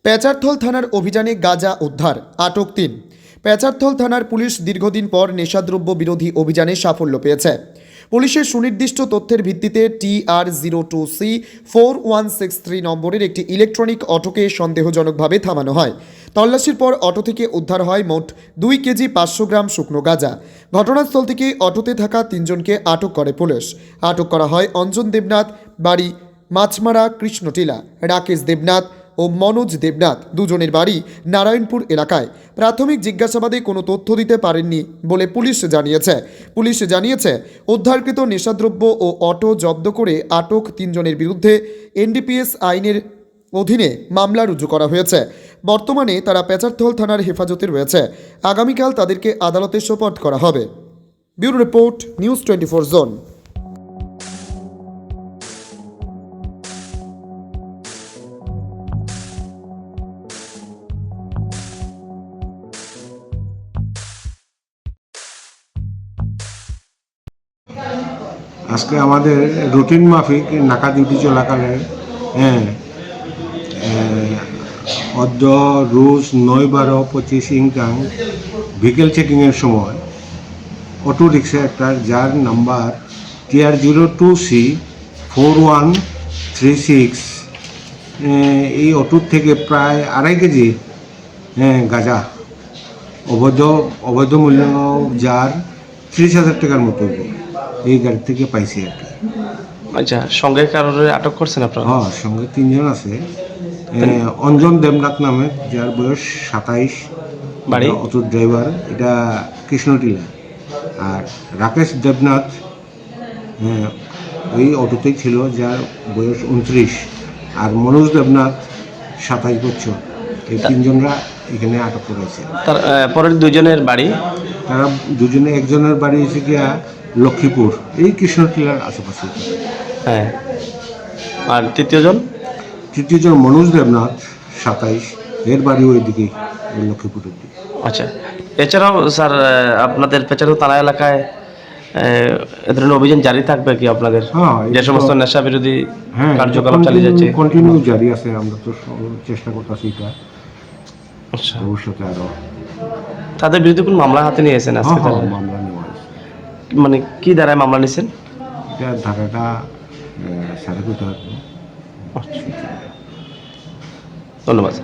পেচারথল থানার অভিযানে গাঁজা উদ্ধার, আটক ৩। পেচারথল থানার পুলিশ দীর্ঘদিন পর নেশাদ্রব্য বিরোধী অভিযানে সাফল্য পেয়েছে। পুলিশের সুনির্দিষ্ট তথ্যের ভিত্তিতে TR02C4163 নম্বরের একটি ইলেকট্রনিক অটোকে সন্দেহজনকভাবে থামানো হয়। তল্লাশির পর অটো থেকে উদ্ধার হয় মোট 2 কেজি 500 গ্রাম শুকনো গাঁজা। ঘটনাস্থল থেকে অটোতে থাকা 3 জনকে আটক করে পুলিশ। আটক করা হয় অঞ্জন দেবনাথ, বাড়ি মাছমারা কৃষ্ণটিলা, রাকেশ দেবনাথ ও মনোজ দেবনাথ, দুজনের বাড়ি নারায়ণপুর এলাকায়। প্রাথমিক জিজ্ঞাসাবাদে কোনো তথ্য দিতে পারেননি বলে পুলিশ জানিয়েছে উদ্ধারকৃত নেশাদ্রব্য ও অটো জব্দ করে আটক 3 জনের বিরুদ্ধে NDPS আইনের অধীনে মামলা রুজু করা হয়েছে। বর্তমানে তারা পেচারথল থানার হেফাজতে রয়েছে। আগামীকাল তাদেরকে আদালতে সোপর্দ করা হবে। Bureau report, news 24 zone. আজকে আমাদের রুটিন মাফিক নাকা ডিউটি চলাকালে অদ্য রোজ 9/12/25 ইনকাম ভেহিকেল চেকিংয়ের সময় অটো রিক্সা একটা যার নাম্বার TR02C4136 এই অটোর থেকে প্রায় 2.5 কেজি গাঁজা অবৈধ মূল্য যার 30,000 টাকার মতো এই গাড়ি থেকে পাইছি আর কি। আচ্ছা, সঙ্গে কারোর আটক করছেন আপনারা? হ্যাঁ, সঙ্গে 3 জন আছে। অঞ্জন দেবনাথ নামে, যার বয়স 27, বাড়ি অটো ড্রাইভার, এটা কৃষ্ণটিলা। আর রাকেশ দেবনাথ ওই অটোতেই ছিল, যার বয়স 29। আর মনোজ দেবনাথ 27 বছর। এই 3 জনরা এখানে আটক করেছে। তার পরের 2 জনের বাড়ি? তারা দুজনে, একজনের বাড়ি হচ্ছে গিয়া লক্ষ্মীপুর, এই কৃষ্ণটিলার আশেপাশে। হ্যাঁ। আর তৃতীয় জন মনোজ দেবনাথ 27, এর বাড়ি ওইদিকে, লক্ষ্মীপুরের দিকে। আচ্ছা, এছাড়াও স্যার আপনাদের পেচারথল থানা এলাকায় এ ধরনের অভিযান জারি থাকবে কি আপনাদের? হ্যাঁ, যে সমস্ত নেশা বিরোধী কার্যকলাপ চালিয়ে কন্টিনিউ যাচ্ছে, জারি আছে। আমরা তো চেষ্টা করতেছি এটা আচ্ছা, ভবিষ্যতে আরো। তাদের বিরুদ্ধে কোন মামলা হাতে নিয়েছেন আজকে? মামলা নেওয়া হয়েছে। মানে কি ধারায় মামলা নিয়েছেন? এটা ধারাটা সাড়ে 2 ধন্যবাদ।